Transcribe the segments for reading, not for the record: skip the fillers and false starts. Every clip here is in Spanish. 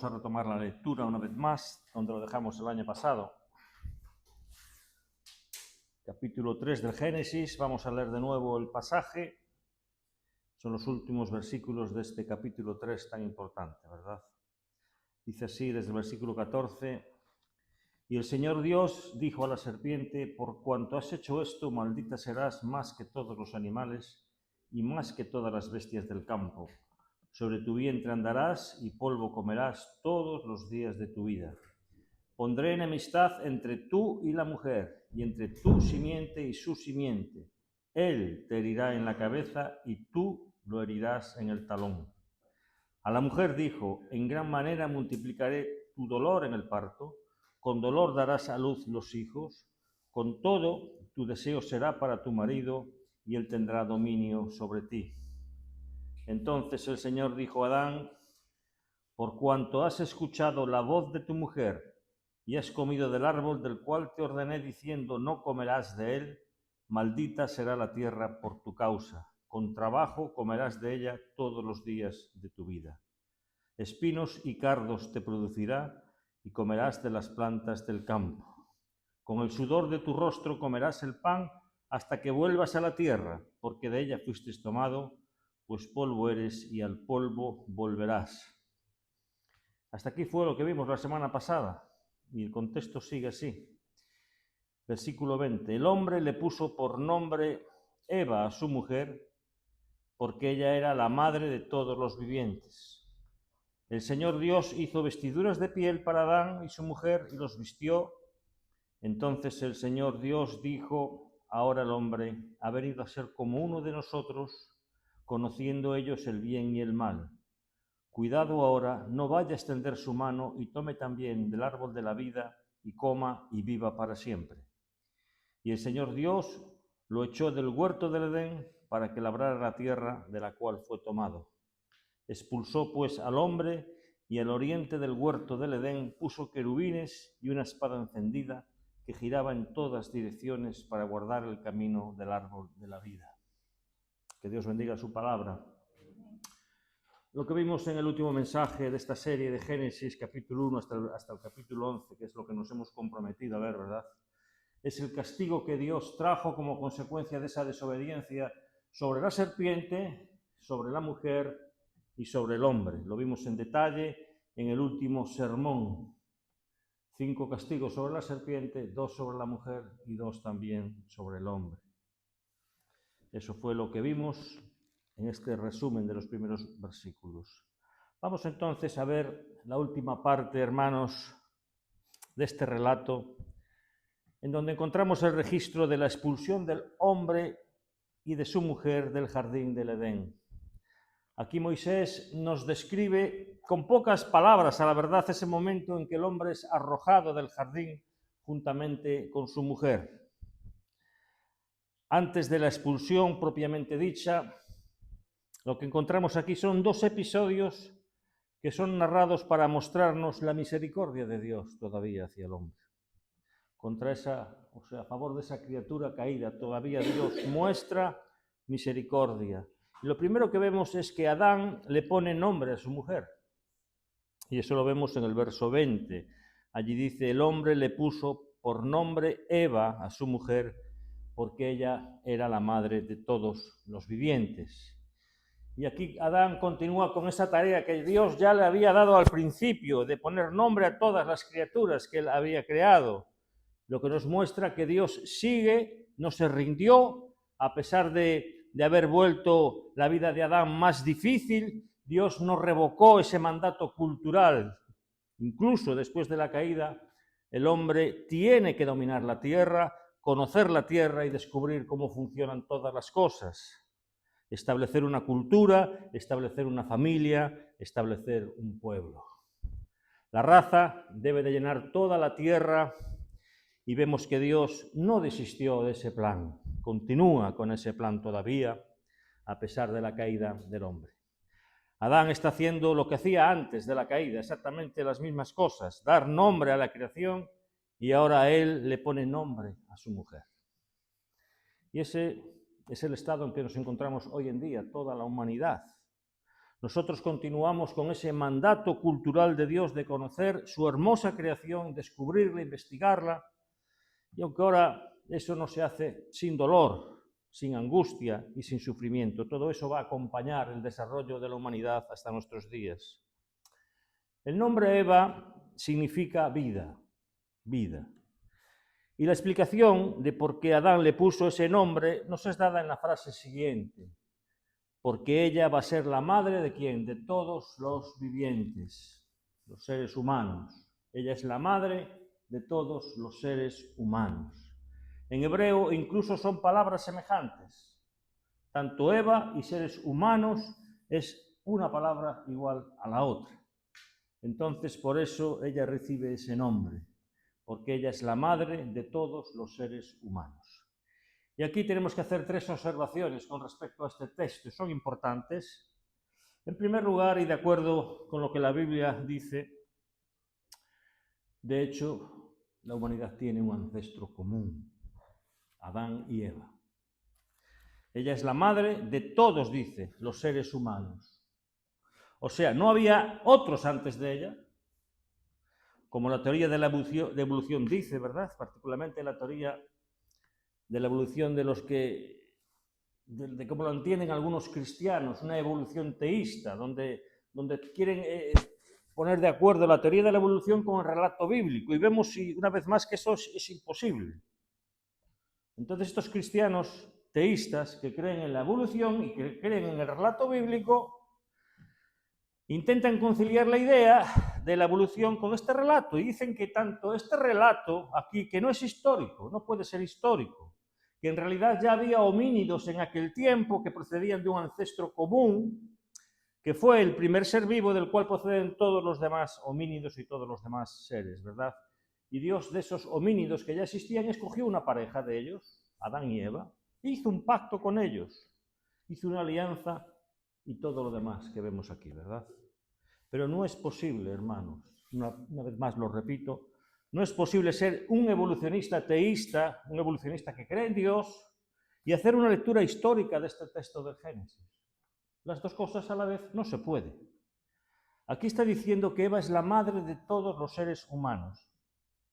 Vamos a retomar la lectura una vez más, donde lo dejamos el año pasado. Capítulo 3 del Génesis, vamos a leer de nuevo el pasaje. Son los últimos versículos de este capítulo 3 tan importante, ¿verdad? Dice así desde el versículo 14: Y el Señor Dios dijo a la serpiente: Por cuanto has hecho esto, maldita serás más que todos los animales y más que todas las bestias del campo. Sobre tu vientre andarás y polvo comerás todos los días de tu vida. Pondré enemistad entre tú y la mujer, y entre tu simiente y su simiente. Él te herirá en la cabeza y tú lo herirás en el talón. A la mujer dijo: En gran manera multiplicaré tu dolor en el parto, con dolor darás a luz los hijos, con todo tu deseo será para tu marido, y él tendrá dominio sobre ti. Entonces el Señor dijo a Adán: Por cuanto has escuchado la voz de tu mujer, y has comido del árbol del cual te ordené diciendo: No comerás de él, maldita será la tierra por tu causa, con trabajo comerás de ella todos los días de tu vida. Espinos y cardos te producirá, y comerás de las plantas del campo. Con el sudor de tu rostro comerás el pan hasta que vuelvas a la tierra, porque de ella fuiste tomado, pues polvo eres y al polvo volverás. Hasta aquí fue lo que vimos la semana pasada, y el contexto sigue así. Versículo 20. El hombre le puso por nombre Eva a su mujer, porque ella era la madre de todos los vivientes. El Señor Dios hizo vestiduras de piel para Adán y su mujer y los vistió. Entonces el Señor Dios dijo: Ahora el hombre ha venido a ser como uno de nosotros, conociendo ellos el bien y el mal. Cuidado ahora, no vaya a extender su mano y tome también del árbol de la vida y coma y viva para siempre. Y el Señor Dios lo echó del huerto del Edén para que labrara la tierra de la cual fue tomado. Expulsó pues al hombre, y al oriente del huerto del Edén puso querubines y una espada encendida que giraba en todas direcciones para guardar el camino del árbol de la vida. Que Dios bendiga su palabra. Lo que vimos en el último mensaje de esta serie de Génesis, capítulo 1 hasta el capítulo 11, que es lo que nos hemos comprometido a ver, ¿verdad? Es el castigo que Dios trajo como consecuencia de esa desobediencia sobre la serpiente, sobre la mujer y sobre el hombre. Lo vimos en detalle en el último sermón. 5 castigos sobre la serpiente, 2 sobre la mujer y 2 también sobre el hombre. Eso fue lo que vimos en este resumen de los primeros versículos. Vamos entonces a ver la última parte, hermanos, de este relato, en donde encontramos el registro de la expulsión del hombre y de su mujer del jardín del Edén. Aquí Moisés nos describe con pocas palabras, a la verdad, ese momento en que el hombre es arrojado del jardín juntamente con su mujer. Antes de la expulsión propiamente dicha, lo que encontramos aquí son 2 episodios que son narrados para mostrarnos la misericordia de Dios todavía hacia el hombre. A favor de esa criatura caída, todavía Dios muestra misericordia. Y lo primero que vemos es que Adán le pone nombre a su mujer. Y eso lo vemos en el verso 20. Allí dice: el hombre le puso por nombre Eva a su mujer, porque ella era la madre de todos los vivientes. Y aquí Adán continúa con esa tarea que Dios ya le había dado al principio, de poner nombre a todas las criaturas que él había creado. Lo que nos muestra que Dios sigue, no se rindió, a pesar de haber vuelto la vida de Adán más difícil. Dios no revocó ese mandato cultural. Incluso después de la caída, el hombre tiene que dominar la tierra, conocer la tierra y descubrir cómo funcionan todas las cosas. Establecer una cultura, establecer una familia, establecer un pueblo. La raza debe de llenar toda la tierra, y vemos que Dios no desistió de ese plan, continúa con ese plan todavía, a pesar de la caída del hombre. Adán está haciendo lo que hacía antes de la caída, exactamente las mismas cosas: dar nombre a la creación, y ahora él le pone nombre a su mujer. Y ese es el estado en que nos encontramos hoy en día, toda la humanidad. Nosotros continuamos con ese mandato cultural de Dios de conocer su hermosa creación, descubrirla, investigarla, y aunque ahora eso no se hace sin dolor, sin angustia y sin sufrimiento, todo eso va a acompañar el desarrollo de la humanidad hasta nuestros días. El nombre Eva significa vida, vida. Y la explicación de por qué Adán le puso ese nombre nos es dada en la frase siguiente: porque ella va a ser la madre ¿de quién? De todos los vivientes, los seres humanos. Ella es la madre de todos los seres humanos. En hebreo incluso son palabras semejantes. Tanto Eva y seres humanos es una palabra igual a la otra. Entonces, por eso ella recibe ese nombre, porque ella es la madre de todos los seres humanos. Y aquí tenemos que hacer 3 observaciones con respecto a este texto, son importantes. En primer lugar, y de acuerdo con lo que la Biblia dice, de hecho, la humanidad tiene un ancestro común, Adán y Eva. Ella es la madre de todos, dice, los seres humanos. O sea, no había otros antes de ella, como la teoría de la evolución dice, ¿verdad? Particularmente la teoría de la evolución de los que, de cómo lo entienden algunos cristianos, una evolución teísta, donde quieren poner de acuerdo la teoría de la evolución con el relato bíblico, y vemos una vez más que eso es imposible. Entonces estos cristianos teístas que creen en la evolución y que creen en el relato bíblico intentan conciliar la idea de la evolución con este relato y dicen que tanto este relato aquí, que no es histórico, no puede ser histórico, que en realidad ya había homínidos en aquel tiempo que procedían de un ancestro común, que fue el primer ser vivo del cual proceden todos los demás homínidos y todos los demás seres, ¿verdad? Y Dios, de esos homínidos que ya existían, escogió una pareja de ellos, Adán y Eva, e hizo un pacto con ellos, hizo una alianza y todo lo demás que vemos aquí, ¿verdad? Pero no es posible, hermanos, una vez más lo repito, no es posible ser un evolucionista teísta, un evolucionista que cree en Dios, y hacer una lectura histórica de este texto del Génesis. Las dos cosas a la vez no se puede. Aquí está diciendo que Eva es la madre de todos los seres humanos.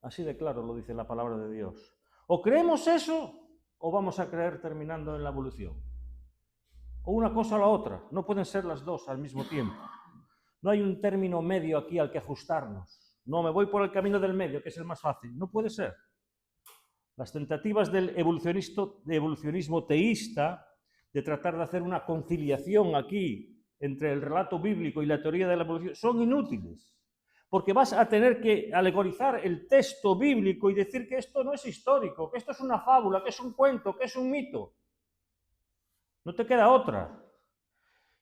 Así de claro lo dice la palabra de Dios. O creemos eso, o vamos a creer terminando en la evolución. O una cosa o la otra, no pueden ser las dos al mismo tiempo. No hay un término medio aquí al que ajustarnos. No, me voy por el camino del medio, que es el más fácil. No puede ser. Las tentativas del evolucionismo teísta, de tratar de hacer una conciliación aquí entre el relato bíblico y la teoría de la evolución, son inútiles. Porque vas a tener que alegorizar el texto bíblico y decir que esto no es histórico, que esto es una fábula, que es un cuento, que es un mito. No te queda otra.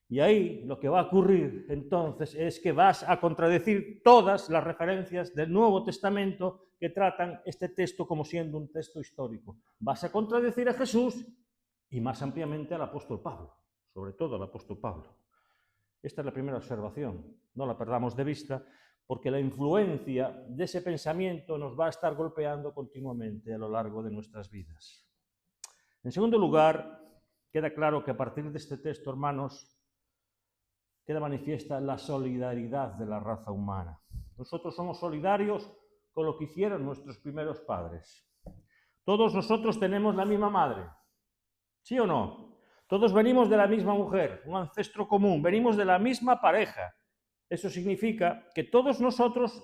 Y ahí lo que va a ocurrir entonces es que vas a contradecir todas las referencias del Nuevo Testamento que tratan este texto como siendo un texto histórico. Vas a contradecir a Jesús y más ampliamente al apóstol Pablo, sobre todo al apóstol Pablo. Esta es la primera observación, no la perdamos de vista, porque la influencia de ese pensamiento nos va a estar golpeando continuamente a lo largo de nuestras vidas. En segundo lugar, queda claro que a partir de este texto, hermanos, queda manifiesta la solidaridad de la raza humana. Nosotros somos solidarios con lo que hicieron nuestros primeros padres. Todos nosotros tenemos la misma madre, ¿sí o no? Todos venimos de la misma mujer, un ancestro común, venimos de la misma pareja. Eso significa que todos nosotros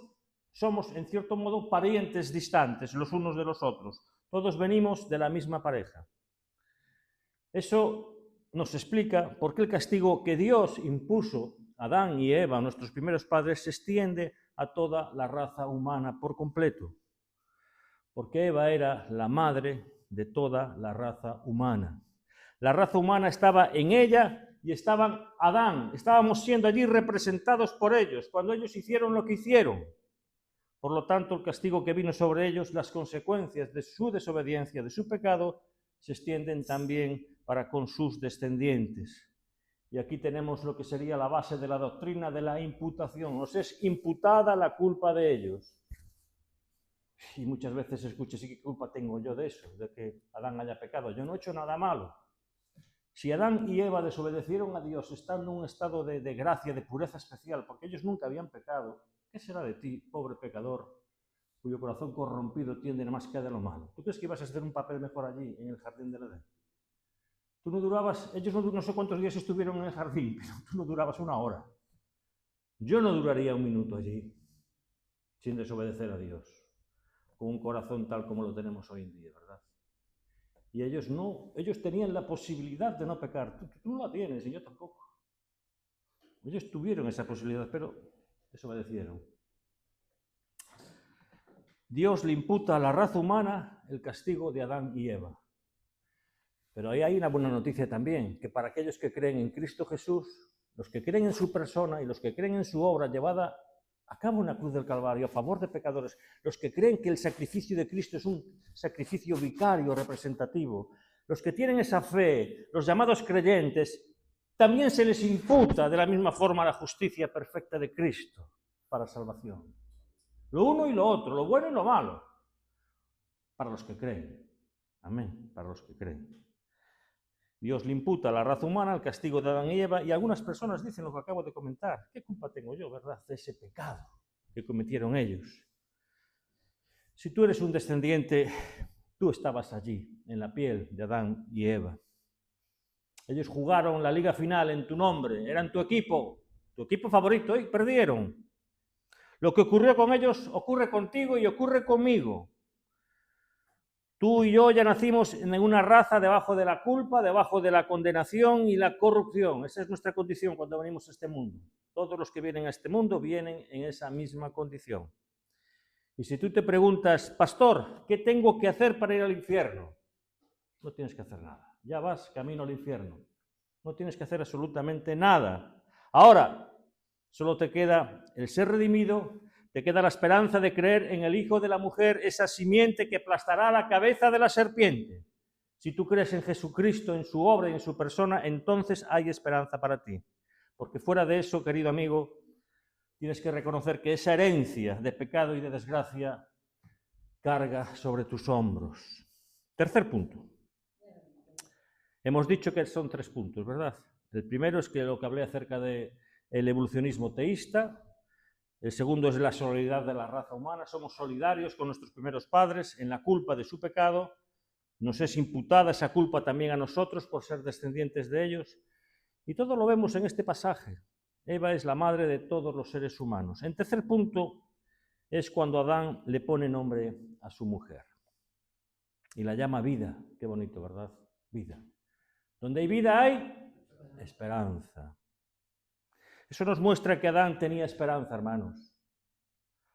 somos, en cierto modo, parientes distantes los unos de los otros. Todos venimos de la misma pareja. Eso nos explica por qué el castigo que Dios impuso a Adán y Eva, nuestros primeros padres, se extiende a toda la raza humana por completo. Porque Eva era la madre de toda la raza humana. La raza humana estaba en ella y estaban Adán, estábamos siendo allí representados por ellos, cuando ellos hicieron lo que hicieron. Por lo tanto, el castigo que vino sobre ellos, las consecuencias de su desobediencia, de su pecado, se extienden también para con sus descendientes. Y aquí tenemos lo que sería la base de la doctrina de la imputación. Nos es imputada la culpa de ellos. Y muchas veces escucho, ¿sí qué culpa tengo yo de eso? De que Adán haya pecado. Yo no he hecho nada malo. Si Adán y Eva desobedecieron a Dios estando en un estado de gracia, de pureza especial, porque ellos nunca habían pecado, ¿qué será de ti, pobre pecador, cuyo corazón corrompido tiende más que de lo malo? ¿Tú crees que ibas a hacer un papel mejor allí, en el jardín del Edén? Tú no durabas, ellos no sé cuántos días estuvieron en el jardín, pero tú no durabas una hora. Yo no duraría un minuto allí, sin desobedecer a Dios, con un corazón tal como lo tenemos hoy en día, ¿verdad? Y ellos no, ellos tenían la posibilidad de no pecar. Tú no la tienes y yo tampoco. Ellos tuvieron esa posibilidad, pero desobedecieron. Dios le imputa a la raza humana el castigo de Adán y Eva. Pero ahí hay una buena noticia también, que para aquellos que creen en Cristo Jesús, los que creen en su persona y los que creen en su obra llevada a cabo en la cruz del Calvario a favor de pecadores, los que creen que el sacrificio de Cristo es un sacrificio vicario representativo, los que tienen esa fe, los llamados creyentes, también se les imputa de la misma forma la justicia perfecta de Cristo para salvación. Lo uno y lo otro, lo bueno y lo malo, para los que creen. Amén, para los que creen. Dios le imputa a la raza humana el castigo de Adán y Eva, y algunas personas dicen lo que acabo de comentar. ¿Qué culpa tengo yo, verdad, de ese pecado que cometieron ellos? Si tú eres un descendiente, tú estabas allí, en la piel de Adán y Eva. Ellos jugaron la liga final en tu nombre, eran tu equipo favorito, y perdieron. Lo que ocurrió con ellos ocurre contigo y ocurre conmigo. Tú y yo ya nacimos en una raza debajo de la culpa, debajo de la condenación y la corrupción. Esa es nuestra condición cuando venimos a este mundo. Todos los que vienen a este mundo vienen en esa misma condición. Y si tú te preguntas, pastor, ¿qué tengo que hacer para ir al infierno? No tienes que hacer nada. Ya vas camino al infierno. No tienes que hacer absolutamente nada. Ahora, solo te queda el ser redimido, te queda la esperanza de creer en el Hijo de la Mujer, esa simiente que aplastará la cabeza de la serpiente. Si tú crees en Jesucristo, en su obra y en su persona, entonces hay esperanza para ti. Porque fuera de eso, querido amigo, tienes que reconocer que esa herencia de pecado y de desgracia carga sobre tus hombros. Tercer punto. Hemos dicho que son 3 puntos, ¿verdad? El primero es que lo que hablé acerca del evolucionismo teísta. El segundo es la solidaridad de la raza humana. Somos solidarios con nuestros primeros padres en la culpa de su pecado. Nos es imputada esa culpa también a nosotros por ser descendientes de ellos. Y todo lo vemos en este pasaje. Eva es la madre de todos los seres humanos. En tercer punto es cuando Adán le pone nombre a su mujer. Y la llama vida. Qué bonito, ¿verdad? Vida. Donde hay vida hay esperanza. Eso nos muestra que Adán tenía esperanza, hermanos.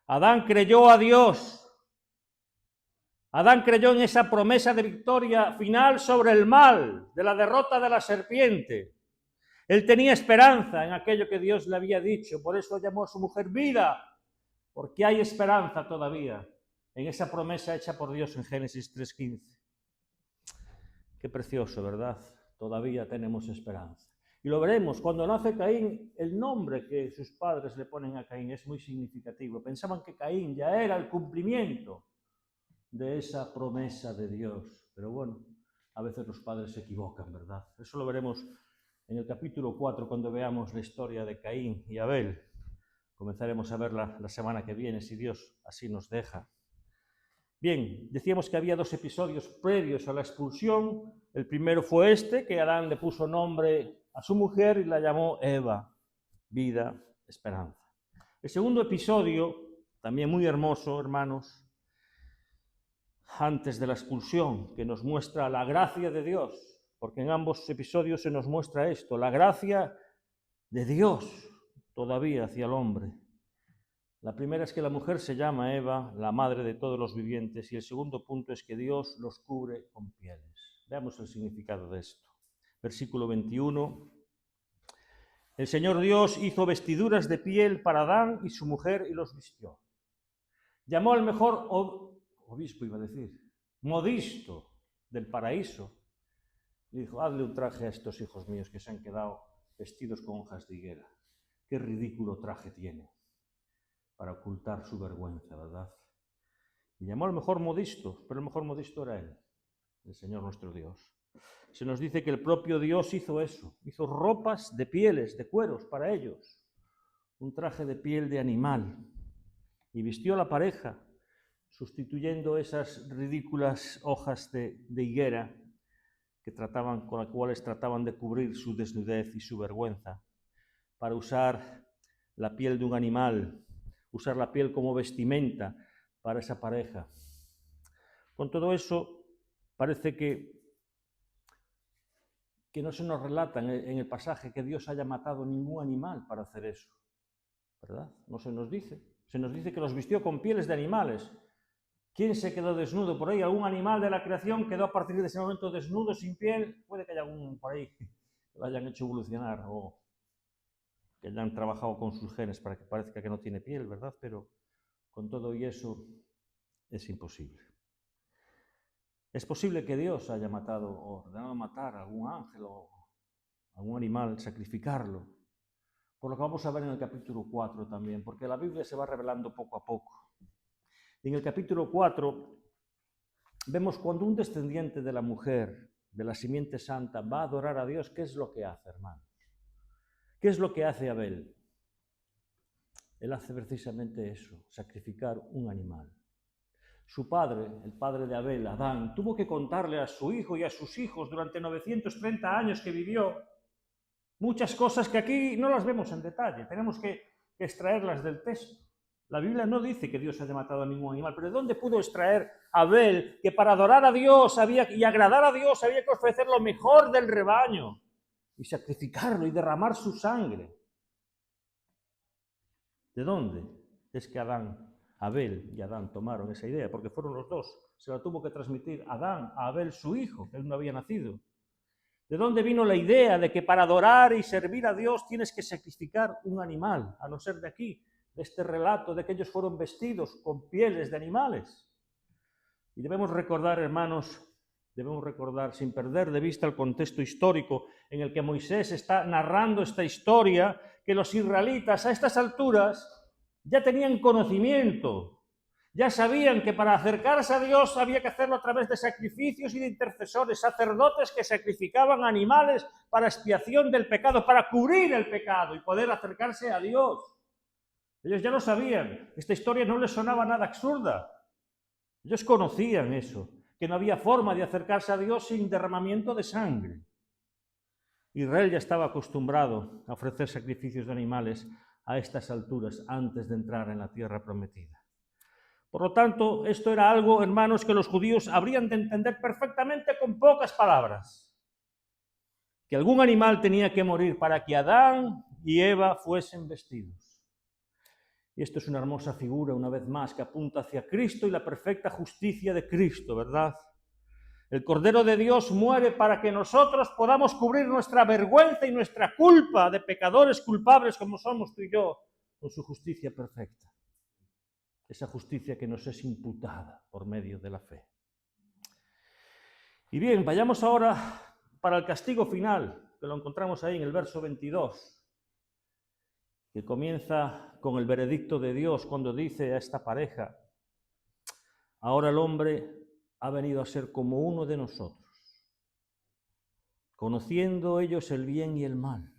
Adán creyó a Dios. Adán creyó en esa promesa de victoria final sobre el mal, de la derrota de la serpiente. Él tenía esperanza en aquello que Dios le había dicho, por eso llamó a su mujer vida, porque hay esperanza todavía en esa promesa hecha por Dios en Génesis 3:15. Qué precioso, ¿verdad? Todavía tenemos esperanza. Y lo veremos, cuando nace Caín, el nombre que sus padres le ponen a Caín es muy significativo. Pensaban que Caín ya era el cumplimiento de esa promesa de Dios. Pero bueno, a veces los padres se equivocan, ¿verdad? Eso lo veremos en el capítulo 4, cuando veamos la historia de Caín y Abel. Comenzaremos a verla la semana que viene, si Dios así nos deja. Bien, decíamos que había 2 episodios previos a la expulsión. El primero fue este, que Adán le puso nombre a su mujer y la llamó Eva, vida, esperanza. El segundo episodio, también muy hermoso, hermanos, antes de la expulsión, que nos muestra la gracia de Dios, porque en ambos episodios se nos muestra esto, la gracia de Dios todavía hacia el hombre. La primera es que la mujer se llama Eva, la madre de todos los vivientes, y el segundo punto es que Dios los cubre con pieles. Veamos el significado de esto. Versículo 21. El Señor Dios hizo vestiduras de piel para Adán y su mujer y los vistió. Llamó al mejor obispo, iba a decir, modisto del paraíso, y dijo, hazle un traje a estos hijos míos que se han quedado vestidos con hojas de higuera. Qué ridículo traje tiene para ocultar su vergüenza, ¿verdad? Y llamó al mejor modisto, pero el mejor modisto era él, el Señor nuestro Dios. Se nos dice que el propio Dios hizo eso, hizo ropas de pieles, de cueros para ellos, un traje de piel de animal, y vistió a la pareja, sustituyendo esas ridículas hojas de higuera con las cuales trataban de cubrir su desnudez y su vergüenza, para usar la piel de un animal, usar la piel como vestimenta para esa pareja. Con todo eso, parece que no se nos relata en el pasaje que Dios haya matado ningún animal para hacer eso, ¿verdad? No se nos dice. Se nos dice que los vistió con pieles de animales. ¿Quién se quedó desnudo por ahí? ¿Algún animal de la creación quedó a partir de ese momento desnudo, sin piel? Puede que haya algún por ahí que lo hayan hecho evolucionar o que hayan trabajado con sus genes para que parezca que no tiene piel, ¿verdad? Pero con todo y eso es imposible. Es posible que Dios haya matado o ordenado matar a algún ángel o algún animal, sacrificarlo, por lo que vamos a ver en el capítulo 4 también, porque la Biblia se va revelando poco a poco. En el capítulo 4 vemos cuando un descendiente de la mujer, de la simiente santa, va a adorar a Dios, ¿qué es lo que hace, hermanos? ¿Qué es lo que hace Abel? Él hace precisamente eso, sacrificar un animal. Su padre, el padre de Abel, Adán, tuvo que contarle a su hijo y a sus hijos durante 930 años que vivió muchas cosas que aquí no las vemos en detalle, tenemos que extraerlas del texto. La Biblia no dice que Dios haya matado a ningún animal, pero ¿de dónde pudo extraer Abel que para adorar a Dios y agradar a Dios había que ofrecer lo mejor del rebaño y sacrificarlo y derramar su sangre? ¿De dónde? Es que Abel y Adán tomaron esa idea, porque fueron los dos. Se la tuvo que transmitir Adán a Abel, su hijo, que él no había nacido. ¿De dónde vino la idea de que para adorar y servir a Dios tienes que sacrificar un animal? A no ser de aquí, de este relato de que ellos fueron vestidos con pieles de animales. Y debemos recordar, hermanos, sin perder de vista el contexto histórico en el que Moisés está narrando esta historia, que los israelitas a estas alturas ya tenían conocimiento, ya sabían que para acercarse a Dios había que hacerlo a través de sacrificios y de intercesores, sacerdotes que sacrificaban animales para expiación del pecado, para cubrir el pecado y poder acercarse a Dios. Ellos ya lo sabían, esta historia no les sonaba nada absurda. Ellos conocían eso, que no había forma de acercarse a Dios sin derramamiento de sangre. Israel ya estaba acostumbrado a ofrecer sacrificios de animales a estas alturas antes de entrar en la tierra prometida. Por lo tanto, esto era algo, hermanos, que los judíos habrían de entender perfectamente con pocas palabras. Que algún animal tenía que morir para que Adán y Eva fuesen vestidos. Y esto es una hermosa figura, una vez más, que apunta hacia Cristo y la perfecta justicia de Cristo, ¿verdad? El Cordero de Dios muere para que nosotros podamos cubrir nuestra vergüenza y nuestra culpa de pecadores culpables como somos tú y yo, con su justicia perfecta. Esa justicia que nos es imputada por medio de la fe. Y bien, vayamos ahora para el castigo final, que lo encontramos ahí en el verso 22, que comienza con el veredicto de Dios cuando dice a esta pareja: ahora el hombre ha venido a ser como uno de nosotros, conociendo ellos el bien y el mal.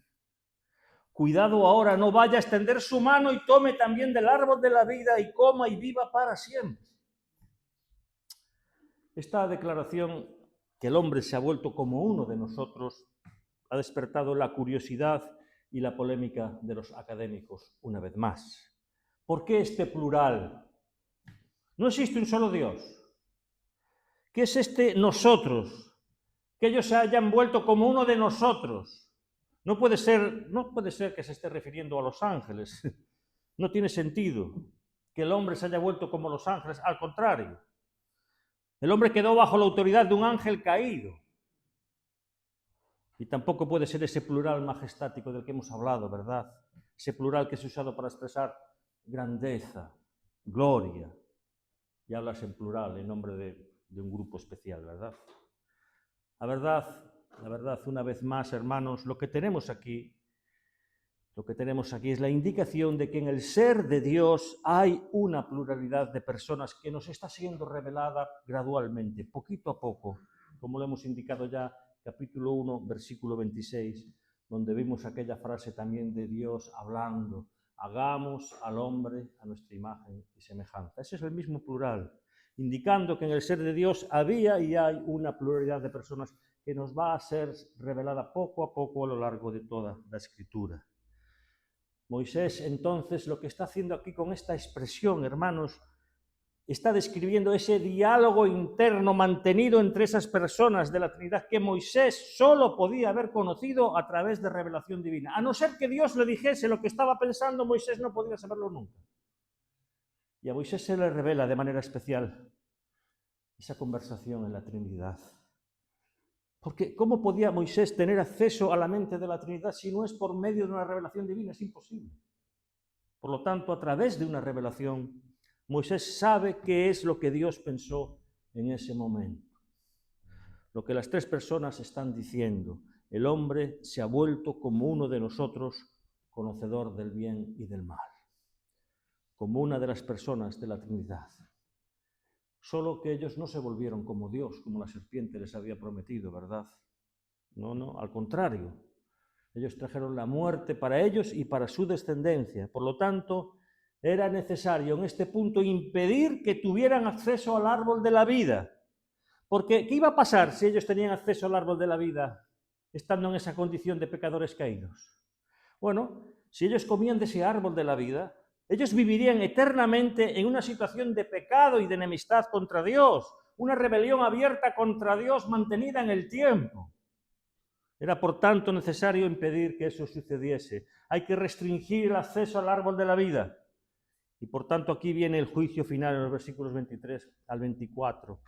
Cuidado ahora, no vaya a extender su mano y tome también del árbol de la vida y coma y viva para siempre. Esta declaración, que el hombre se ha vuelto como uno de nosotros, ha despertado la curiosidad y la polémica de los académicos una vez más. ¿Por qué este plural? No existe un solo Dios. ¿Qué es este nosotros? Que ellos se hayan vuelto como uno de nosotros. No puede ser que se esté refiriendo a los ángeles. No tiene sentido que el hombre se haya vuelto como los ángeles. Al contrario, el hombre quedó bajo la autoridad de un ángel caído. Y tampoco puede ser ese plural majestático del que hemos hablado, ¿verdad? Ese plural que es usado para expresar grandeza, gloria. Y hablas en plural, en nombre de un grupo especial, ¿verdad? La verdad, una vez más, hermanos, lo que tenemos aquí es la indicación de que en el ser de Dios hay una pluralidad de personas que nos está siendo revelada gradualmente, poquito a poco, como lo hemos indicado ya capítulo 1, versículo 26, donde vimos aquella frase también de Dios hablando, hagamos al hombre a nuestra imagen y semejanza. Ese es el mismo plural, indicando que en el ser de Dios había y hay una pluralidad de personas que nos va a ser revelada poco a poco a lo largo de toda la Escritura. Moisés, entonces, lo que está haciendo aquí con esta expresión, hermanos, está describiendo ese diálogo interno mantenido entre esas personas de la Trinidad que Moisés solo podía haber conocido a través de revelación divina. A no ser que Dios le dijese lo que estaba pensando, Moisés no podía saberlo nunca. Y a Moisés se le revela de manera especial esa conversación en la Trinidad. Porque ¿cómo podía Moisés tener acceso a la mente de la Trinidad si no es por medio de una revelación divina? Es imposible. Por lo tanto, a través de una revelación, Moisés sabe qué es lo que Dios pensó en ese momento. Lo que las tres personas están diciendo: el hombre se ha vuelto como uno de nosotros, conocedor del bien y del mal. Como una de las personas de la Trinidad. Solo que ellos no se volvieron como Dios, como la serpiente les había prometido, ¿verdad? No, al contrario. Ellos trajeron la muerte para ellos y para su descendencia. Por lo tanto, era necesario en este punto impedir que tuvieran acceso al árbol de la vida. Porque, ¿qué iba a pasar si ellos tenían acceso al árbol de la vida estando en esa condición de pecadores caídos? Bueno, si ellos comían de ese árbol de la vida, ellos vivirían eternamente en una situación de pecado y de enemistad contra Dios, una rebelión abierta contra Dios mantenida en el tiempo. Era, por tanto, necesario impedir que eso sucediese. Hay que restringir el acceso al árbol de la vida. Y, por tanto, aquí viene el juicio final en los versículos 23 al 24,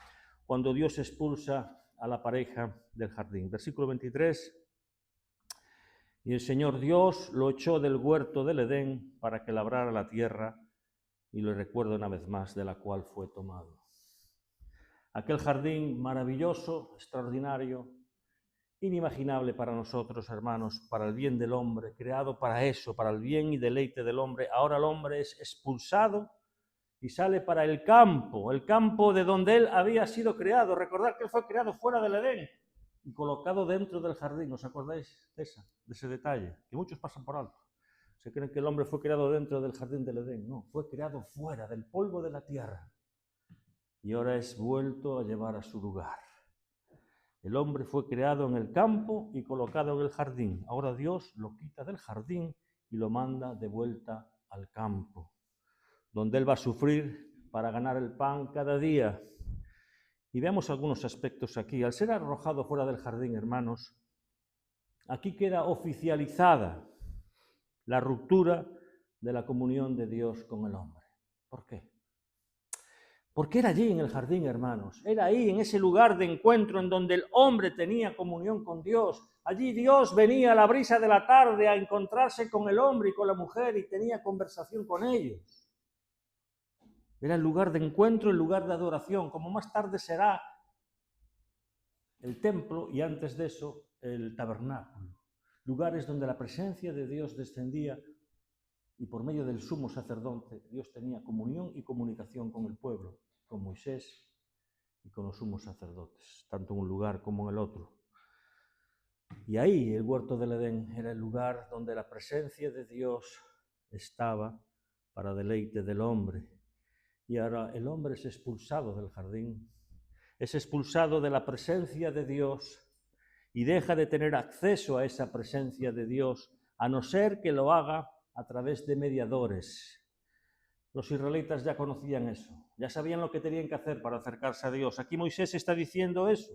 cuando Dios expulsa a la pareja del jardín. Versículo 23. Y el Señor Dios lo echó del huerto del Edén para que labrara la tierra, y lo recuerdo una vez más, de la cual fue tomado. Aquel jardín maravilloso, extraordinario, inimaginable para nosotros, hermanos, para el bien del hombre, creado para eso, para el bien y deleite del hombre. Ahora el hombre es expulsado y sale para el campo de donde él había sido creado. Recordad que él fue creado fuera del Edén y colocado dentro del jardín. ¿Os acordáis de ese detalle? Que muchos pasan por alto. Se creen que el hombre fue creado dentro del jardín del Edén. No, fue creado fuera, del polvo de la tierra. Y ahora es vuelto a llevar a su lugar. El hombre fue creado en el campo y colocado en el jardín. Ahora Dios lo quita del jardín y lo manda de vuelta al campo, donde él va a sufrir para ganar el pan cada día. Y veamos algunos aspectos aquí. Al ser arrojado fuera del jardín, hermanos, aquí queda oficializada la ruptura de la comunión de Dios con el hombre. ¿Por qué? Porque era allí en el jardín, hermanos, era ahí, en ese lugar de encuentro en donde el hombre tenía comunión con Dios. Allí Dios venía a la brisa de la tarde a encontrarse con el hombre y con la mujer y tenía conversación con ellos. Era el lugar de encuentro, el lugar de adoración, como más tarde será el templo y antes de eso el tabernáculo. Lugares donde la presencia de Dios descendía y por medio del sumo sacerdote Dios tenía comunión y comunicación con el pueblo, con Moisés y con los sumos sacerdotes, tanto en un lugar como en el otro. Y ahí el huerto del Edén era el lugar donde la presencia de Dios estaba para deleite del hombre. Y ahora el hombre es expulsado del jardín, es expulsado de la presencia de Dios y deja de tener acceso a esa presencia de Dios, a no ser que lo haga a través de mediadores. Los israelitas ya conocían eso, ya sabían lo que tenían que hacer para acercarse a Dios. Aquí Moisés está diciendo eso.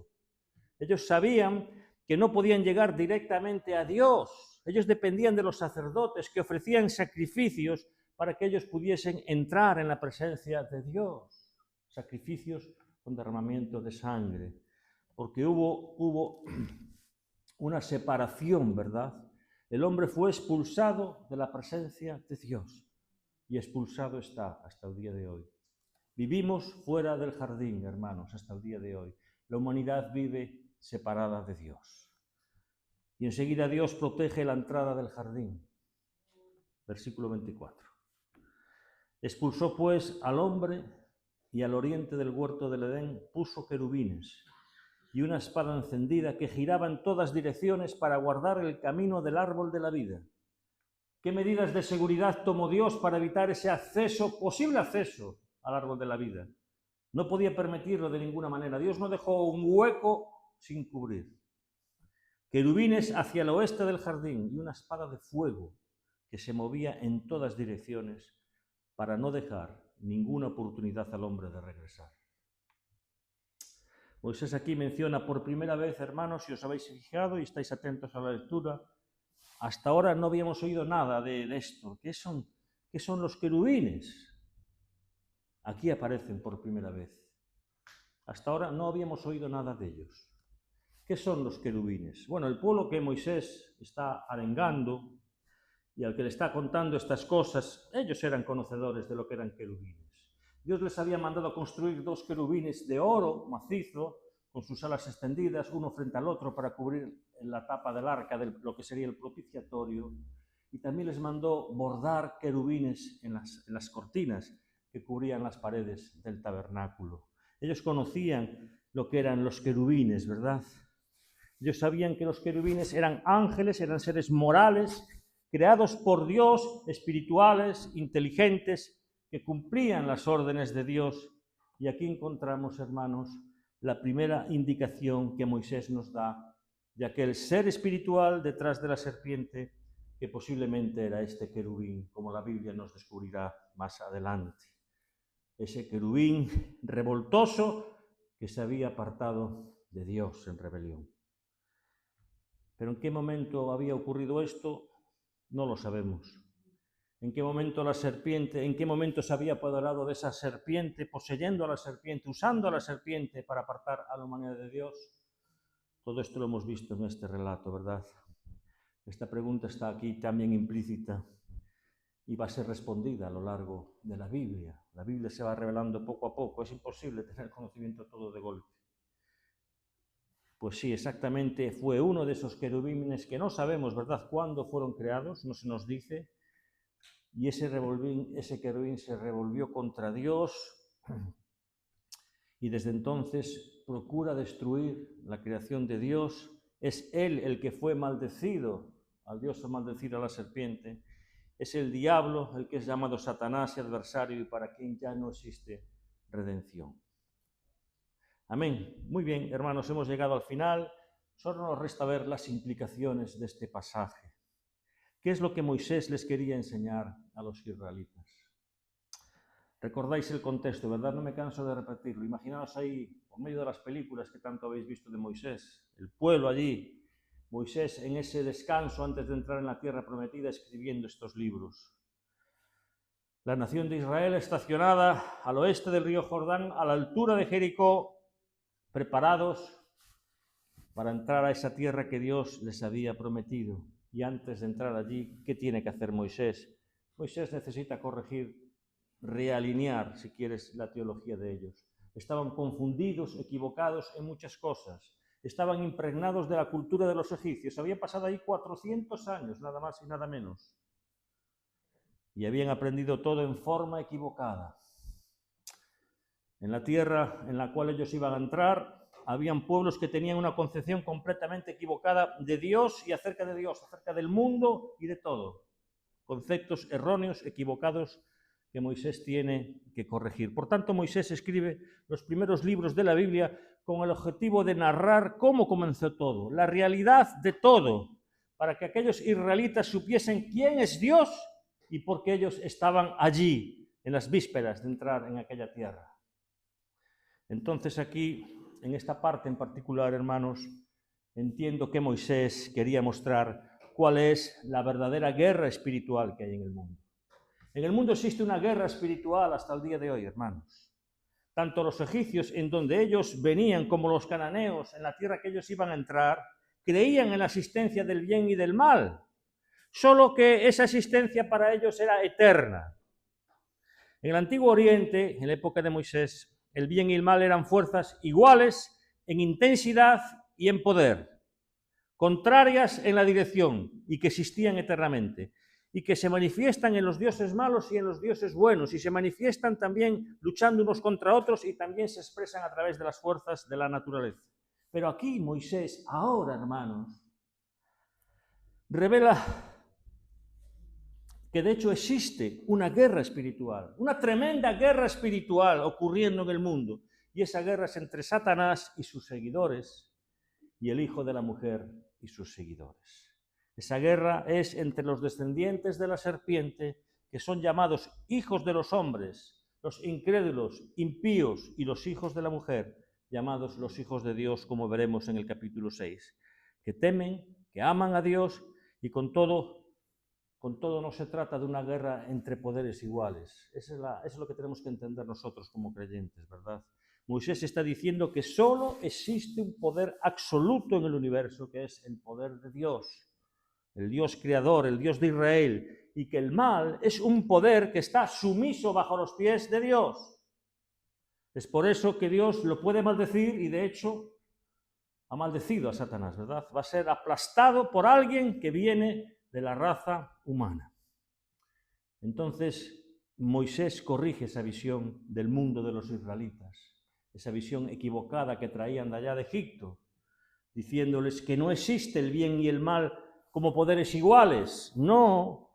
Ellos sabían que no podían llegar directamente a Dios. Ellos dependían de los sacerdotes que ofrecían sacrificios para que ellos pudiesen entrar en la presencia de Dios. Sacrificios con derramamiento de sangre. Porque hubo una separación, ¿verdad? El hombre fue expulsado de la presencia de Dios. Y expulsado está hasta el día de hoy. Vivimos fuera del jardín, hermanos, hasta el día de hoy. La humanidad vive separada de Dios. Y enseguida Dios protege la entrada del jardín. Versículo 24. Expulsó pues al hombre y al oriente del huerto del Edén puso querubines y una espada encendida que giraba en todas direcciones para guardar el camino del árbol de la vida. ¿Qué medidas de seguridad tomó Dios para evitar ese posible acceso al árbol de la vida? No podía permitirlo de ninguna manera. Dios no dejó un hueco sin cubrir. Querubines hacia el oeste del jardín y una espada de fuego que se movía en todas direcciones para no dejar ninguna oportunidad al hombre de regresar. Moisés aquí menciona por primera vez, hermanos, si os habéis fijado y estáis atentos a la lectura, hasta ahora no habíamos oído nada de esto. ¿Qué son los querubines? Aquí aparecen por primera vez. Hasta ahora no habíamos oído nada de ellos. ¿Qué son los querubines? Bueno, el pueblo que Moisés está arengando y al que le está contando estas cosas, ellos eran conocedores de lo que eran querubines. Dios les había mandado construir 2 querubines de oro macizo, con sus alas extendidas, uno frente al otro para cubrir la tapa del arca, de lo que sería el propiciatorio. Y también les mandó bordar querubines en las cortinas que cubrían las paredes del tabernáculo. Ellos conocían lo que eran los querubines, ¿verdad? Ellos sabían que los querubines eran ángeles, eran seres morales, creados por Dios, espirituales, inteligentes, que cumplían las órdenes de Dios. Y aquí encontramos, hermanos, la primera indicación que Moisés nos da de aquel ser espiritual detrás de la serpiente, que posiblemente era este querubín, como la Biblia nos descubrirá más adelante. Ese querubín revoltoso que se había apartado de Dios en rebelión. Pero ¿en qué momento había ocurrido esto? No lo sabemos. ¿En qué momento en qué momento se había apoderado de esa serpiente, poseyendo a la serpiente, usando a la serpiente para apartar a la humanidad de Dios? Todo esto lo hemos visto en este relato, ¿verdad? Esta pregunta está aquí también implícita y va a ser respondida a lo largo de la Biblia. La Biblia se va revelando poco a poco, es imposible tener conocimiento todo de golpe. Pues sí, exactamente fue uno de esos querubines que no sabemos, ¿verdad?, cuándo fueron creados, no se nos dice, y ese querubín se revolvió contra Dios y desde entonces procura destruir la creación de Dios. Es él el que fue maldecido, al Dios maldecido a la serpiente. Es el diablo el que es llamado Satanás y adversario y para quien ya no existe redención. Amén. Muy bien, hermanos, hemos llegado al final. Solo nos resta ver las implicaciones de este pasaje. ¿Qué es lo que Moisés les quería enseñar a los israelitas? Recordáis el contexto, ¿verdad? No me canso de repetirlo. Imaginaos ahí, por medio de las películas que tanto habéis visto de Moisés, el pueblo allí, Moisés en ese descanso antes de entrar en la tierra prometida escribiendo estos libros. La nación de Israel estacionada al oeste del río Jordán, a la altura de Jericó, preparados para entrar a esa tierra que Dios les había prometido. Y antes de entrar allí, ¿qué tiene que hacer Moisés? Moisés necesita corregir, realinear, si quieres, la teología de ellos. Estaban confundidos, equivocados en muchas cosas. Estaban impregnados de la cultura de los egipcios. Habían pasado ahí 400 años, nada más y nada menos. Y habían aprendido todo en forma equivocada. En la tierra en la cual ellos iban a entrar, habían pueblos que tenían una concepción completamente equivocada de Dios y acerca de Dios, acerca del mundo y de todo. Conceptos erróneos, equivocados, que Moisés tiene que corregir. Por tanto, Moisés escribe los primeros libros de la Biblia con el objetivo de narrar cómo comenzó todo, la realidad de todo, para que aquellos israelitas supiesen quién es Dios y por qué ellos estaban allí, en las vísperas de entrar en aquella tierra. Entonces aquí, en esta parte en particular, hermanos, entiendo que Moisés quería mostrar cuál es la verdadera guerra espiritual que hay en el mundo. En el mundo existe una guerra espiritual hasta el día de hoy, hermanos. Tanto los egipcios, en donde ellos venían, como los cananeos, en la tierra que ellos iban a entrar, creían en la existencia del bien y del mal. Solo que esa existencia para ellos era eterna. En el Antiguo Oriente, en la época de Moisés, el bien y el mal eran fuerzas iguales en intensidad y en poder, contrarias en la dirección y que existían eternamente, y que se manifiestan en los dioses malos y en los dioses buenos, y se manifiestan también luchando unos contra otros y también se expresan a través de las fuerzas de la naturaleza. Pero aquí Moisés, ahora, hermanos, revela que de hecho existe una guerra espiritual, una tremenda guerra espiritual ocurriendo en el mundo. Y esa guerra es entre Satanás y sus seguidores y el Hijo de la Mujer y sus seguidores. Esa guerra es entre los descendientes de la serpiente, que son llamados hijos de los hombres, los incrédulos, impíos, y los hijos de la mujer, llamados los hijos de Dios, como veremos en el capítulo 6, que temen, que aman a Dios, y con todo no se trata de una guerra entre poderes iguales. Eso es lo que tenemos que entender nosotros como creyentes, ¿verdad? Moisés está diciendo que solo existe un poder absoluto en el universo, que es el poder de Dios, el Dios creador, el Dios de Israel, y que el mal es un poder que está sumiso bajo los pies de Dios. Es por eso que Dios lo puede maldecir y de hecho ha maldecido a Satanás, ¿verdad? Va a ser aplastado por alguien que viene de la raza humana. Entonces, Moisés corrige esa visión del mundo de los israelitas, esa visión equivocada que traían de allá de Egipto, diciéndoles que no existe el bien y el mal como poderes iguales. No,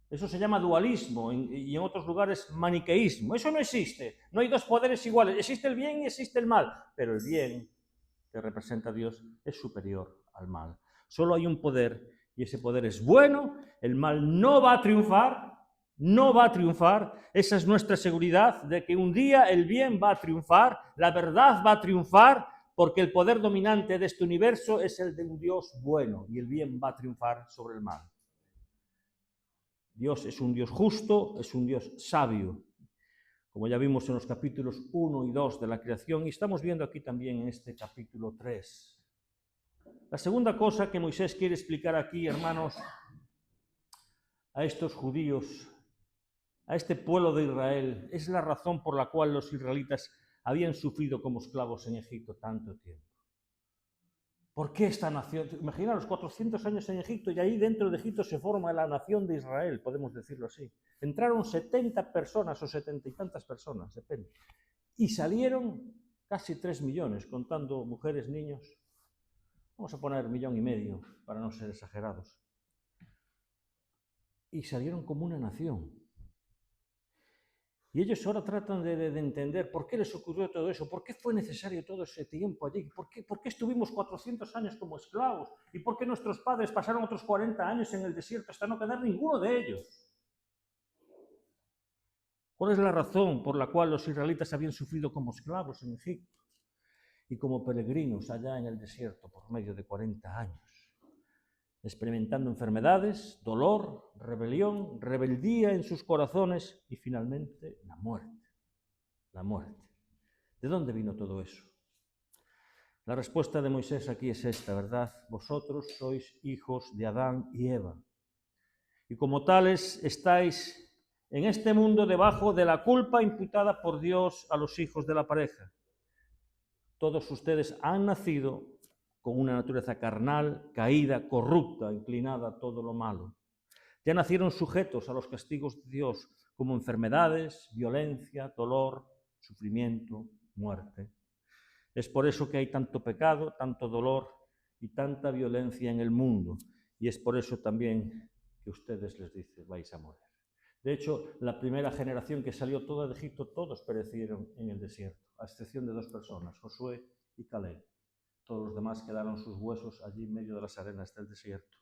eso se llama dualismo y en otros lugares maniqueísmo. Eso no existe, no hay dos poderes iguales, existe el bien y existe el mal, pero el bien que representa a Dios es superior al mal. Solo hay un poder y ese poder es bueno, el mal no va a triunfar, no va a triunfar, esa es nuestra seguridad de que un día el bien va a triunfar, la verdad va a triunfar, porque el poder dominante de este universo es el de un Dios bueno y el bien va a triunfar sobre el mal. Dios es un Dios justo, es un Dios sabio, como ya vimos en los capítulos 1 y 2 de la creación, y estamos viendo aquí también en este capítulo 3. La segunda cosa que Moisés quiere explicar aquí, hermanos, a estos judíos, a este pueblo de Israel, es la razón por la cual los israelitas habían sufrido como esclavos en Egipto tanto tiempo. ¿Por qué esta nación? Imaginaros, 400 años en Egipto y ahí dentro de Egipto se forma la nación de Israel, podemos decirlo así. Entraron 70 personas o 70 y tantas personas, depende. Y salieron casi 3 millones, contando mujeres, niños. Vamos a poner 1,5 millones para no ser exagerados. Y salieron como una nación. Y ellos ahora tratan de entender por qué les ocurrió todo eso, por qué fue necesario todo ese tiempo allí, por qué estuvimos 400 años como esclavos y por qué nuestros padres pasaron otros 40 años en el desierto hasta no quedar ninguno de ellos. ¿Cuál es la razón por la cual los israelitas habían sufrido como esclavos en Egipto y como peregrinos allá en el desierto por medio de 40 años? Experimentando enfermedades, dolor, rebelión, rebeldía en sus corazones y finalmente la muerte. La muerte. ¿De dónde vino todo eso? La respuesta de Moisés aquí es esta, ¿verdad? Vosotros sois hijos de Adán y Eva. Y como tales estáis en este mundo debajo de la culpa imputada por Dios a los hijos de la pareja. Todos ustedes han nacido con una naturaleza carnal, caída, corrupta, inclinada a todo lo malo. Ya nacieron sujetos a los castigos de Dios, como enfermedades, violencia, dolor, sufrimiento, muerte. Es por eso que hay tanto pecado, tanto dolor y tanta violencia en el mundo. Y es por eso también que ustedes les dicen, vais a morir. De hecho, la primera generación que salió toda de Egipto, todos perecieron en el desierto, a excepción de 2 personas, Josué y Caleb. Todos los demás quedaron sus huesos allí en medio de las arenas del desierto.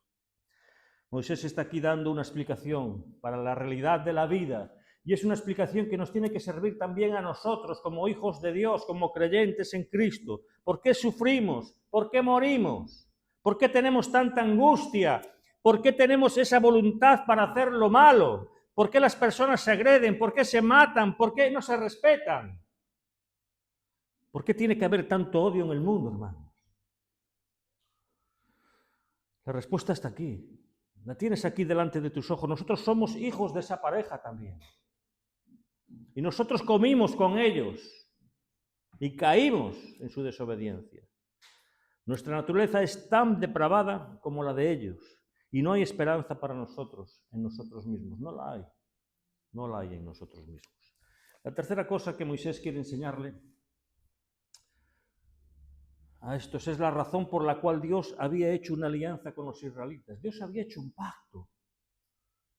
Moisés está aquí dando una explicación para la realidad de la vida, y es una explicación que nos tiene que servir también a nosotros como hijos de Dios, como creyentes en Cristo. ¿Por qué sufrimos? ¿Por qué morimos? ¿Por qué tenemos tanta angustia? ¿Por qué tenemos esa voluntad para hacer lo malo? ¿Por qué las personas se agreden? ¿Por qué se matan? ¿Por qué no se respetan? ¿Por qué tiene que haber tanto odio en el mundo, hermanos? La respuesta está aquí. La tienes aquí delante de tus ojos. Nosotros somos hijos de esa pareja también. Y nosotros comimos con ellos y caímos en su desobediencia. Nuestra naturaleza es tan depravada como la de ellos y no hay esperanza para nosotros en nosotros mismos. No la hay. No la hay en nosotros mismos. La tercera cosa que Moisés quiere enseñarle a estos es la razón por la cual Dios había hecho una alianza con los israelitas. Dios había hecho un pacto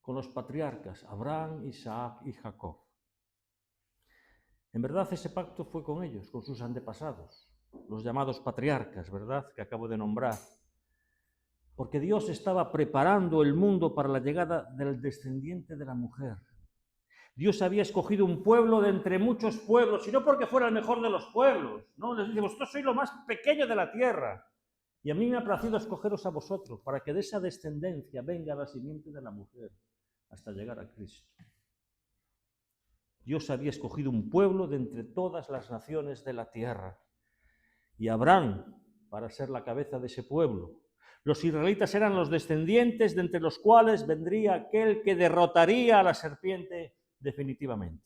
con los patriarcas, Abraham, Isaac y Jacob. En verdad ese pacto fue con ellos, con sus antepasados, los llamados patriarcas, ¿verdad?, que acabo de nombrar. Porque Dios estaba preparando el mundo para la llegada del descendiente de la mujer. Dios había escogido un pueblo de entre muchos pueblos, y no porque fuera el mejor de los pueblos, ¿no? Les dice, vosotros sois lo más pequeño de la tierra, y a mí me ha placido escogeros a vosotros, para que de esa descendencia venga la simiente de la mujer, hasta llegar a Cristo. Dios había escogido un pueblo de entre todas las naciones de la tierra, y Abraham para ser la cabeza de ese pueblo. Los israelitas eran los descendientes de entre los cuales vendría aquel que derrotaría a la serpiente definitivamente.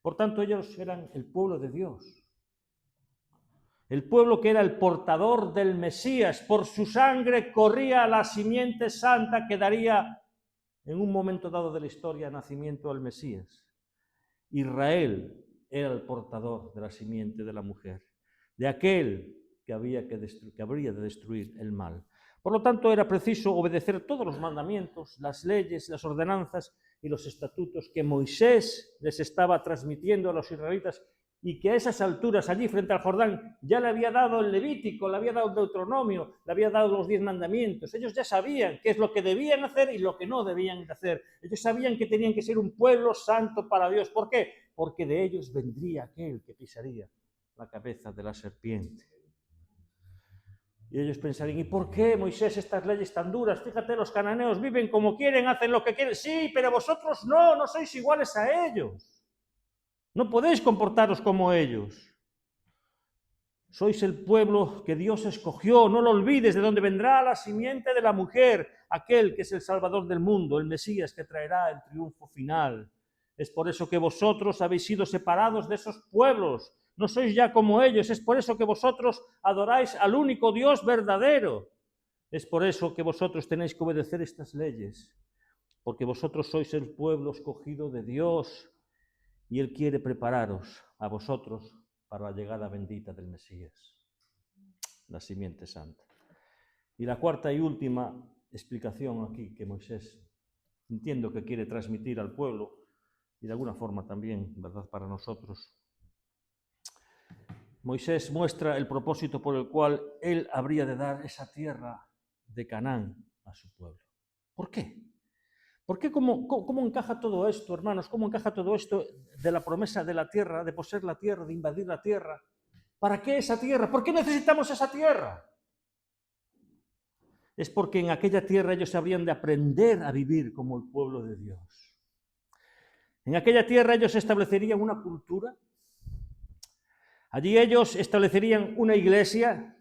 Por tanto, ellos eran el pueblo de Dios, el pueblo que era el portador del Mesías. Por su sangre corría la simiente santa que daría en un momento dado de la historia nacimiento al Mesías. Israel era el portador de la simiente de la mujer, de aquel que habría de destruir el mal. Por lo tanto, era preciso obedecer todos los mandamientos, las leyes, las ordenanzas y los estatutos que Moisés les estaba transmitiendo a los israelitas, y que a esas alturas, allí frente al Jordán, ya le había dado el Levítico, le había dado el Deuteronomio, le había dado los 10 mandamientos. Ellos ya sabían qué es lo que debían hacer y lo que no debían hacer. Ellos sabían que tenían que ser un pueblo santo para Dios. ¿Por qué? Porque de ellos vendría aquel que pisaría la cabeza de la serpiente. Y ellos pensarían, ¿y por qué, Moisés, estas leyes tan duras? Fíjate, los cananeos viven como quieren, hacen lo que quieren. Sí, pero vosotros no sois iguales a ellos. No podéis comportaros como ellos. Sois el pueblo que Dios escogió, no lo olvides, de donde vendrá la simiente de la mujer, aquel que es el Salvador del mundo, el Mesías que traerá el triunfo final. Es por eso que vosotros habéis sido separados de esos pueblos. No sois ya como ellos, es por eso que vosotros adoráis al único Dios verdadero. Es por eso que vosotros tenéis que obedecer estas leyes, porque vosotros sois el pueblo escogido de Dios, y Él quiere prepararos a vosotros para la llegada bendita del Mesías, la simiente santa. Y la cuarta y última explicación aquí que Moisés entiendo que quiere transmitir al pueblo, y de alguna forma también, ¿verdad?, para nosotros. Moisés muestra el propósito por el cual él habría de dar esa tierra de Canaán a su pueblo. ¿Por qué? ¿Por qué? ¿Cómo encaja todo esto, hermanos? ¿Cómo encaja todo esto de la promesa de la tierra, de poseer la tierra, de invadir la tierra? ¿Para qué esa tierra? ¿Por qué necesitamos esa tierra? Es porque en aquella tierra ellos habrían de aprender a vivir como el pueblo de Dios. En aquella tierra ellos establecerían una cultura. Allí ellos establecerían una iglesia.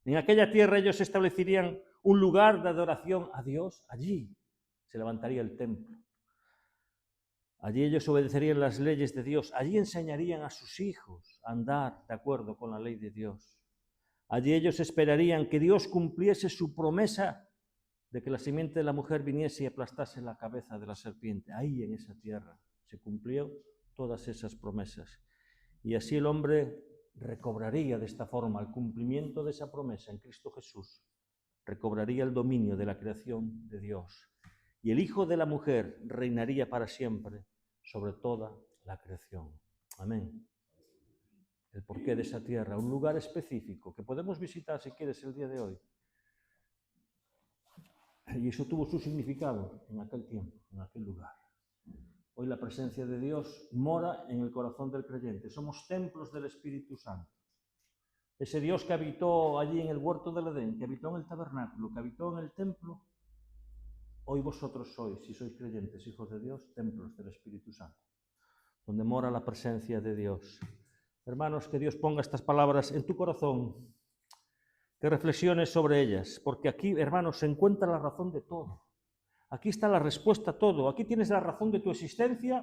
En aquella tierra ellos establecerían un lugar de adoración a Dios. Allí se levantaría el templo. Allí ellos obedecerían las leyes de Dios. Allí enseñarían a sus hijos a andar de acuerdo con la ley de Dios. Allí ellos esperarían que Dios cumpliese su promesa de que la simiente de la mujer viniese y aplastase la cabeza de la serpiente. Ahí en esa tierra se cumplió todas esas promesas. Y así el hombre recobraría de esta forma el cumplimiento de esa promesa en Cristo Jesús. Recobraría el dominio de la creación de Dios. Y el Hijo de la mujer reinaría para siempre sobre toda la creación. Amén. El porqué de esa tierra, un lugar específico que podemos visitar si quieres el día de hoy. Y eso tuvo su significado en aquel tiempo, en aquel lugar. Hoy la presencia de Dios mora en el corazón del creyente. Somos templos del Espíritu Santo. Ese Dios que habitó allí en el huerto del Edén, que habitó en el tabernáculo, que habitó en el templo, hoy vosotros sois, si sois creyentes, hijos de Dios, templos del Espíritu Santo, donde mora la presencia de Dios. Hermanos, que Dios ponga estas palabras en tu corazón, que reflexiones sobre ellas, porque aquí, hermanos, se encuentra la razón de todo. Aquí está la respuesta a todo. Aquí tienes la razón de tu existencia.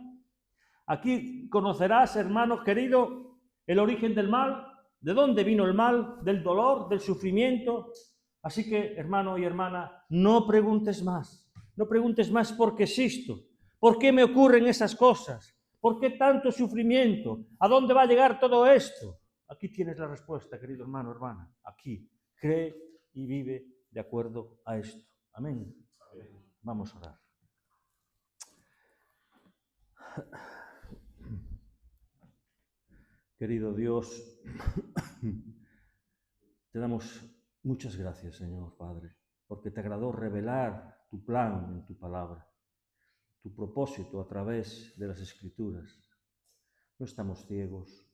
Aquí conocerás, hermano querido, el origen del mal, de dónde vino el mal, del dolor, del sufrimiento. Así que, hermano y hermana, no preguntes más. No preguntes más por qué existo, por qué me ocurren esas cosas, por qué tanto sufrimiento, a dónde va a llegar todo esto. Aquí tienes la respuesta, querido hermano, hermana. Aquí. Cree y vive de acuerdo a esto. Amén. Vamos a orar. Querido Dios, te damos muchas gracias, Señor Padre, porque te agradó revelar tu plan en tu palabra, tu propósito a través de las Escrituras. No estamos ciegos,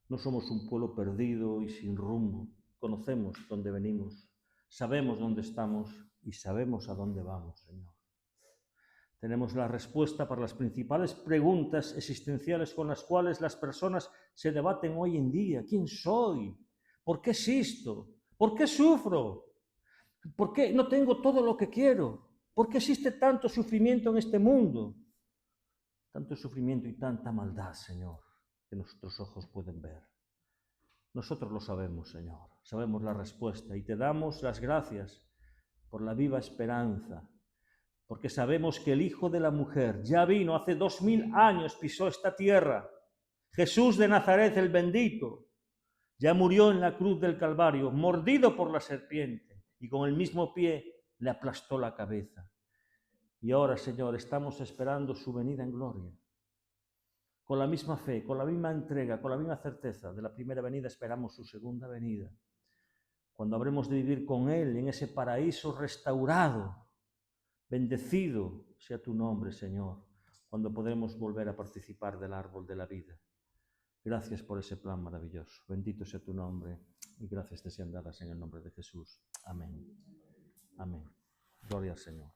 no somos un pueblo perdido y sin rumbo. Conocemos dónde venimos, sabemos dónde estamos y sabemos a dónde vamos, Señor. Tenemos la respuesta para las principales preguntas existenciales con las cuales las personas se debaten hoy en día. ¿Quién soy? ¿Por qué existo? ¿Por qué sufro? ¿Por qué no tengo todo lo que quiero? ¿Por qué existe tanto sufrimiento en este mundo? Tanto sufrimiento y tanta maldad, Señor, que nuestros ojos pueden ver. Nosotros lo sabemos, Señor. Sabemos la respuesta y te damos las gracias por la viva esperanza, porque sabemos que el Hijo de la Mujer ya vino hace 2000 años, pisó esta tierra. Jesús de Nazaret, el bendito, ya murió en la cruz del Calvario, mordido por la serpiente, y con el mismo pie le aplastó la cabeza. Y ahora, Señor, estamos esperando su venida en gloria. Con la misma fe, con la misma entrega, con la misma certeza de la primera venida, esperamos su segunda venida, cuando habremos de vivir con Él en ese paraíso restaurado. Bendecido sea tu nombre, Señor, cuando podremos volver a participar del árbol de la vida. Gracias por ese plan maravilloso. Bendito sea tu nombre y gracias te sean dadas en el nombre de Jesús. Amén. Amén. Gloria al Señor.